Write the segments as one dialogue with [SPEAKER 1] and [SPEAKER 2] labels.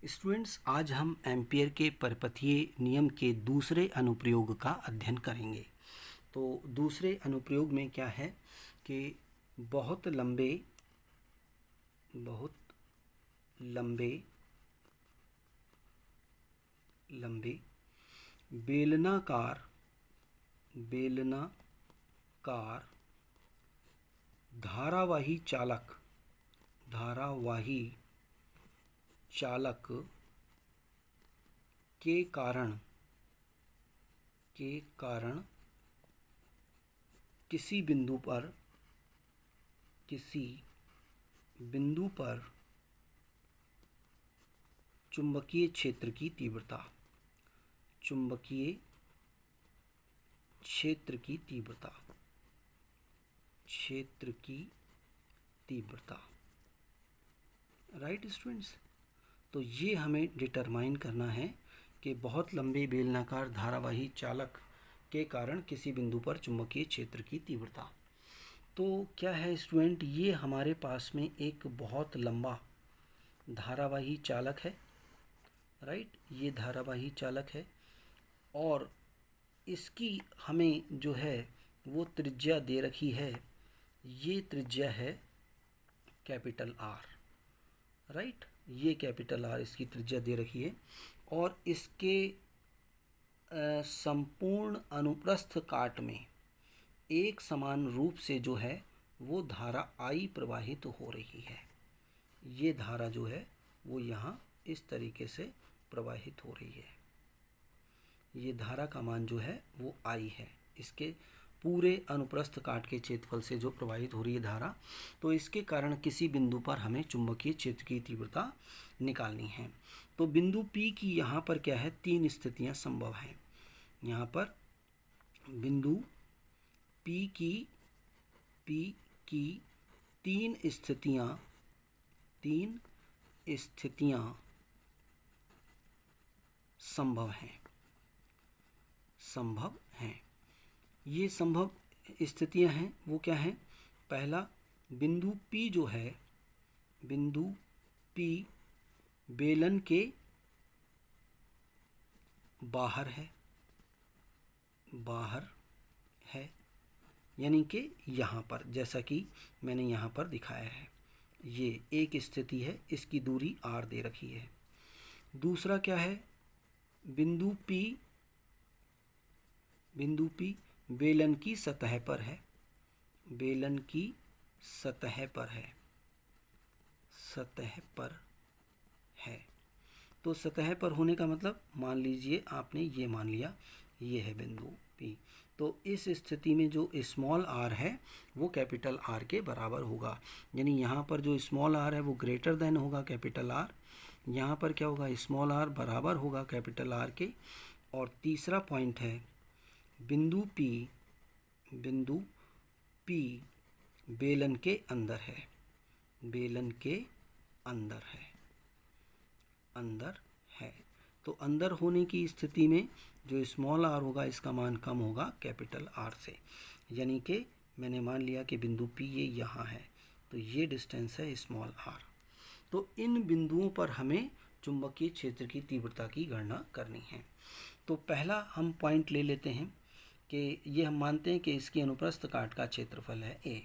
[SPEAKER 1] Students, आज हम ampere के परिपथीय नियम के दूसरे अनुप्रयोग का अध्ययन करेंगे। तो दूसरे अनुप्रयोग में क्या है कि बहुत लंबे बेलनाकार धारावाही चालक के कारण किसी बिंदु पर चुंबकीय क्षेत्र की तीव्रता। राइट स्टूडेंट्स, तो ये हमें डिटरमाइन करना है कि बहुत लंबे बेलनाकार धारावाही चालक के कारण किसी बिंदु पर चुंबकीय क्षेत्र की तीव्रता। तो क्या है स्टूडेंट, ये हमारे पास में एक बहुत लंबा धारावाही चालक है। राइट, ये धारावाही चालक है और इसकी हमें जो है वो त्रिज्या दे रखी है। ये त्रिज्या है कैपिटल आर। राइट, ये कैपिटल आर इसकी त्रिज्या दे रखी है और इसके संपूर्ण अनुप्रस्थ काट में एक समान रूप से जो है वो धारा आई प्रवाहित हो रही है। ये धारा जो है वो यहाँ इस तरीके से प्रवाहित हो रही है। ये धारा का मान जो है वो आई है, इसके पूरे अनुप्रस्थ काट के क्षेत्रफल से जो प्रवाहित हो रही है धारा। तो इसके कारण किसी बिंदु पर हमें चुंबकीय क्षेत्र की तीव्रता निकालनी है। तो बिंदु P की यहाँ पर क्या है, तीन स्थितियाँ संभव हैं। यहाँ पर बिंदु P की तीन स्थितियाँ संभव हैं। ये संभव स्थितियां हैं वो क्या हैं? पहला, बिंदु P जो है, बिंदु P बेलन के बाहर है, यानी कि यहाँ पर, जैसा कि मैंने यहाँ पर दिखाया है, ये एक स्थिति है, इसकी दूरी r दे रखी है। दूसरा क्या है, बिंदु P बेलन की सतह पर है, तो सतह पर होने का मतलब, मान लीजिए आपने ये मान लिया, ये है बिंदु P। तो इस स्थिति में जो स्मॉल r है वो कैपिटल R के बराबर होगा, यानी यहाँ पर जो स्मॉल r है वो ग्रेटर देन होगा कैपिटल R। यहाँ पर क्या होगा, स्मॉल r बराबर होगा कैपिटल R के। और तीसरा पॉइंट है, बिंदु P बेलन के अंदर है, तो अंदर होने की स्थिति में जो स्मॉल r होगा इसका मान कम होगा कैपिटल R से, यानी कि मैंने मान लिया कि बिंदु P ये यहाँ है, तो ये डिस्टेंस है स्मॉल r। तो इन बिंदुओं पर हमें चुंबकीय क्षेत्र की तीव्रता की गणना करनी है। तो पहला हम पॉइंट ले लेते हैं कि ये हम मानते हैं कि इसकी अनुप्रस्थ काट का क्षेत्रफल है A।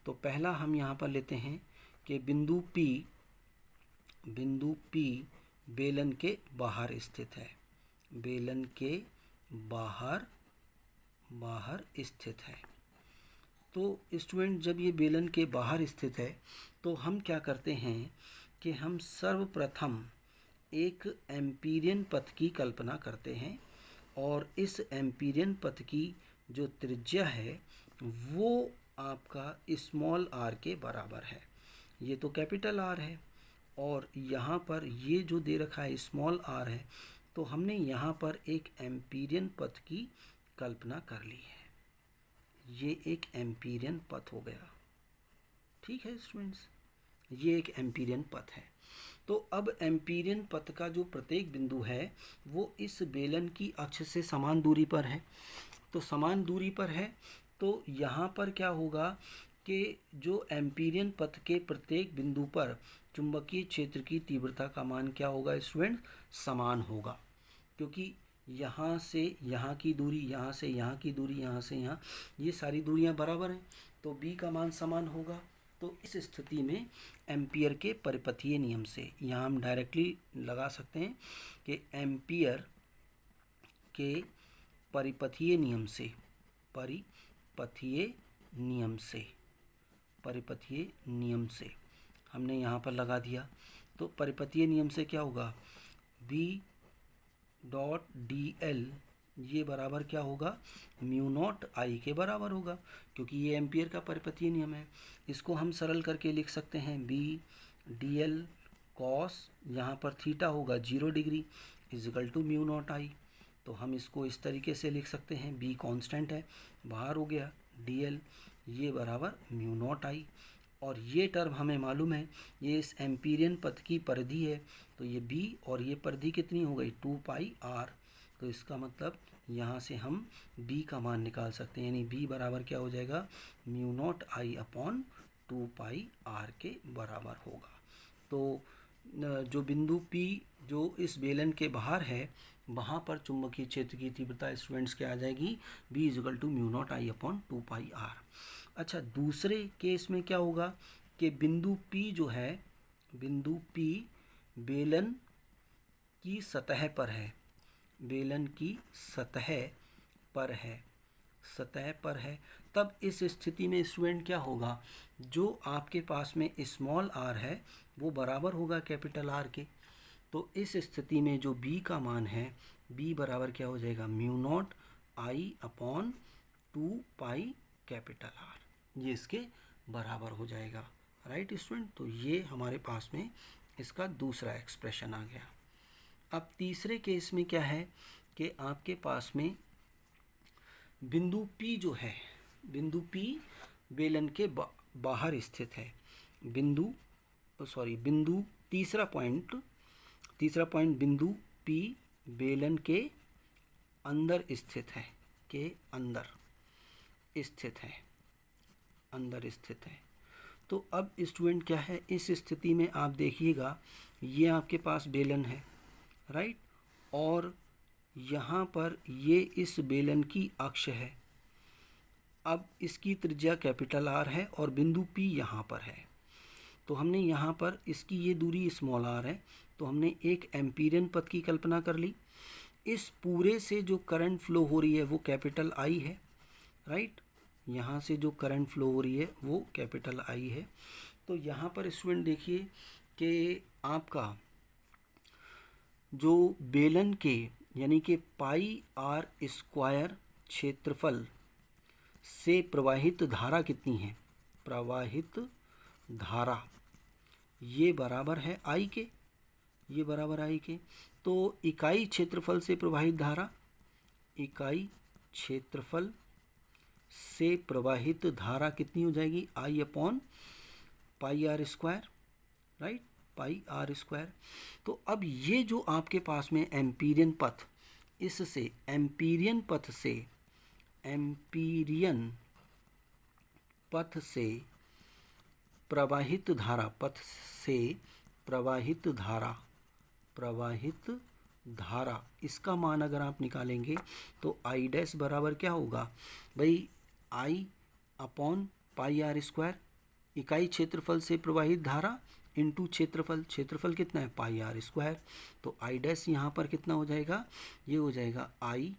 [SPEAKER 1] तो पहला हम यहाँ पर लेते हैं कि बिंदु P बेलन के बाहर स्थित है, तो स्टूडेंट, जब ये बेलन के बाहर स्थित है तो हम क्या करते हैं कि हम सर्वप्रथम एक एम्पीरियन पथ की कल्पना करते हैं और इस एम्पीरियन पथ की जो त्रिज्या है वो आपका स्मॉल r के बराबर है। ये तो कैपिटल R है और यहाँ पर ये जो दे रखा है स्मॉल r है, तो हमने यहाँ पर एक एम्पीरियन पथ की कल्पना कर ली है। ये एक एम्पीरियन पथ हो गया। ठीक है स्टूडेंट्स, ये एक एम्पीरियन पथ है। तो अब एम्पीरियन पथ का जो प्रत्येक बिंदु है वो इस बेलन की अक्ष से समान दूरी पर है। तो समान दूरी पर है तो यहाँ पर क्या होगा कि जो एम्पीरियन पथ के प्रत्येक बिंदु पर चुंबकीय क्षेत्र की तीव्रता का मान क्या होगा स्टूडेंट, समान होगा, क्योंकि यहाँ से यहाँ की दूरी, यहाँ से यहाँ की दूरी, यहाँ से यहाँ, ये सारी दूरियाँ बराबर हैं, तो b का मान समान होगा। तो इस स्थिति में एम्पियर के परिपथीय नियम से यहाँ हम डायरेक्टली लगा सकते हैं कि एम्पियर के परिपथीय नियम से, परिपथीय नियम से हमने यहाँ पर लगा दिया। तो परिपथीय नियम से क्या होगा, v डॉट डी एल ये बराबर क्या होगा, म्यू नॉट आई के बराबर होगा, क्योंकि ये एम्पियर का परिपथीय नियम है। इसको हम सरल करके लिख सकते हैं b डी एल कॉस, यहाँ पर थीटा होगा 0 degree equal to mu naught I. तो हम इसको इस तरीके से लिख सकते हैं, b कांस्टेंट है, बाहर हो गया, डी एल ये बराबर म्यू नॉट आई। और ये टर्म हमें मालूम है, ये इस एम्पीरियन पथ की परिधि है, तो ये b और ये परिधि कितनी हो गई, 2 पाई r। तो इसका मतलब यहाँ से हम b का मान निकाल सकते हैं, यानी b बराबर क्या हो जाएगा, mu naught I upon 2 pi r के बराबर होगा। तो जो बिंदु P जो इस बेलन के बाहर है, वहाँ पर चुंबकीय क्षेत्र की तीव्रता स्टूडेंट्स क्या आ जाएगी, b equal to mu naught I upon 2 pi r। अच्छा, दूसरे केस में क्या होगा कि बिंदु P जो है, बिंदु P बेलन की सतह पर है, बेलन की सतह पर है, तब इस स्थिति में स्टूडेंट क्या होगा, जो आपके पास में स्मॉल r है वो बराबर होगा कैपिटल R के। तो इस स्थिति में जो b का मान है, b बराबर क्या हो जाएगा, mu naught I upon 2 pi capital R, ये इसके बराबर हो जाएगा। राइट स्टूडेंट, तो ये हमारे पास में इसका दूसरा एक्सप्रेशन आ गया। अब तीसरे केस में क्या है कि आपके पास में बिंदु P जो है, बिंदु P बेलन के बाहर स्थित है, तीसरा पॉइंट बिंदु P बेलन के अंदर स्थित है, तो अब स्टूडेंट क्या है, इस स्थिति में आप देखिएगा, ये आपके पास बेलन है, राइट, और यहाँ पर ये इस बेलन की अक्ष है। अब इसकी त्रिज्या कैपिटल R है और बिंदु P यहाँ पर है, तो हमने यहाँ पर इसकी ये दूरी स्मॉल r है, तो हमने एक एम्पीरियन पथ की कल्पना कर ली। इस पूरे से जो करंट फ्लो हो रही है वो कैपिटल I है, राइट, यहाँ से जो करंट फ्लो हो रही है वो कैपिटल I है। तो यहाँ पर स्टूडेंट देखिए कि आपका जो बेलन के यानी कि पाई r स्क्वायर क्षेत्रफल से प्रवाहित धारा कितनी है, प्रवाहित धारा ये बराबर है I के, ये बराबर I के। तो इकाई क्षेत्रफल से प्रवाहित धारा, इकाई क्षेत्रफल से प्रवाहित धारा कितनी हो जाएगी, I upon pi R square, right, pi R square. तो अब ये जो आपके पास में एम्पीरियन पथ, इससे एम्पीरियन पथ से प्रवाहित धारा इसका मान अगर आप निकालेंगे तो I डैश बराबर क्या होगा भाई, I upon pi R square, इकाई क्षेत्रफल से प्रवाहित धारा इंटू क्षेत्रफल कितना है, पाई R स्क्वायर। तो I डैश यहाँ पर कितना हो जाएगा, ये हो जाएगा I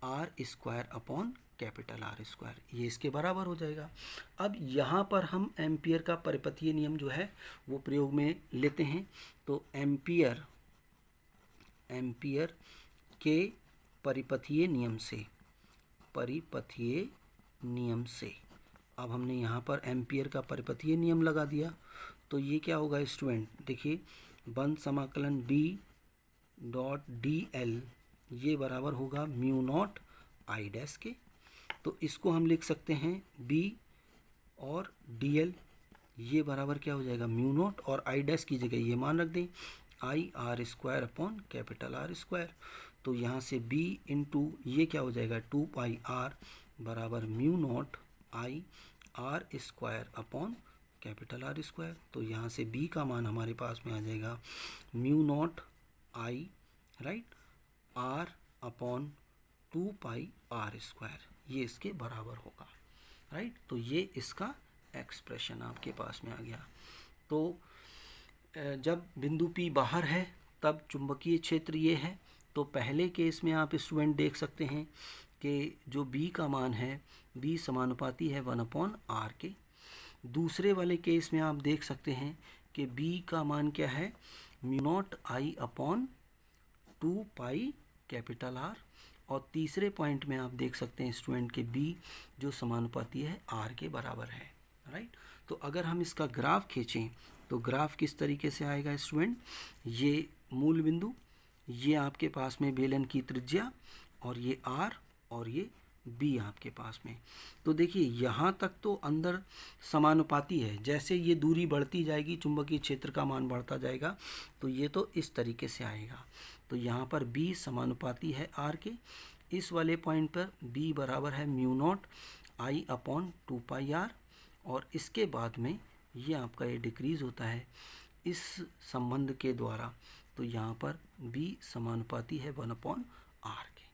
[SPEAKER 1] R square upon capital R square, ये इसके बराबर हो जाएगा। अब यहाँ पर हम एम्पियर का परिपथीय नियम जो है वो प्रयोग में लेते हैं। तो एम्पियर के परिपथीय नियम से अब हमने यहाँ पर एम्पियर का परिपथीय नियम लगा दिया, तो ये क्या होगा स्टूडेंट, देखिए, बंद समाकलन b डॉट डी एल ये बराबर होगा म्यू नॉट आई डैश के। तो इसको हम लिख सकते हैं b और डी एल ये बराबर क्या हो जाएगा, म्यू नॉट, और आई डैश की जगह ये मान रख दें, I R square upon capital R square. तो यहाँ से b इंटू ये क्या हो जाएगा, 2 पाई r बराबर mu naught I R square upon capital R square. तो यहाँ से बी का मान हमारे पास में आ जाएगा mu naught I, right, r upon 2 pi r square, ये इसके बराबर होगा, राइट। तो ये इसका एक्सप्रेशन आपके पास में आ गया। तो जब बिंदु P बाहर है तब चुंबकीय क्षेत्र ये है। तो पहले केस में आप स्टूडेंट देख सकते हैं कि जो B का मान है, B समानुपाती है 1/r के। दूसरे वाले केस में आप देख सकते हैं कि B का मान क्या है, mu naught I upon 2 pi capital R. और तीसरे पॉइंट में आप देख सकते हैं स्टूडेंट के B जो समानुपाती है R के बराबर है, राइट। तो अगर हम इसका ग्राफ खींचें तो ग्राफ किस तरीके से आएगा स्टूडेंट, ये मूल बिंदु, ये आपके पास में बेलन की त्रिज्या, और ये R और ये B आपके पास में। तो देखिए यहाँ तक तो अंदर समानुपाती है, जैसे ये दूरी बढ़ती जाएगी चुंबकीय क्षेत्र का मान बढ़ता जाएगा, तो ये तो इस तरीके से आएगा। तो यहाँ पर B समानुपाती है R के, इस वाले पॉइंट पर B बराबर है mu naught I upon 2 pi R, और इसके बाद में ये आपका ये डिक्रीज़ होता है इस संबंध के द्वारा। तो यहाँ पर B समानुपाती है 1/r के।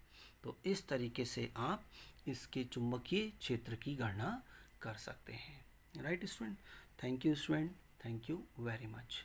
[SPEAKER 1] तो इस तरीके से आप इसके चुंबकीय क्षेत्र की गणना कर सकते हैं, right student. Thank you student, thank you very much.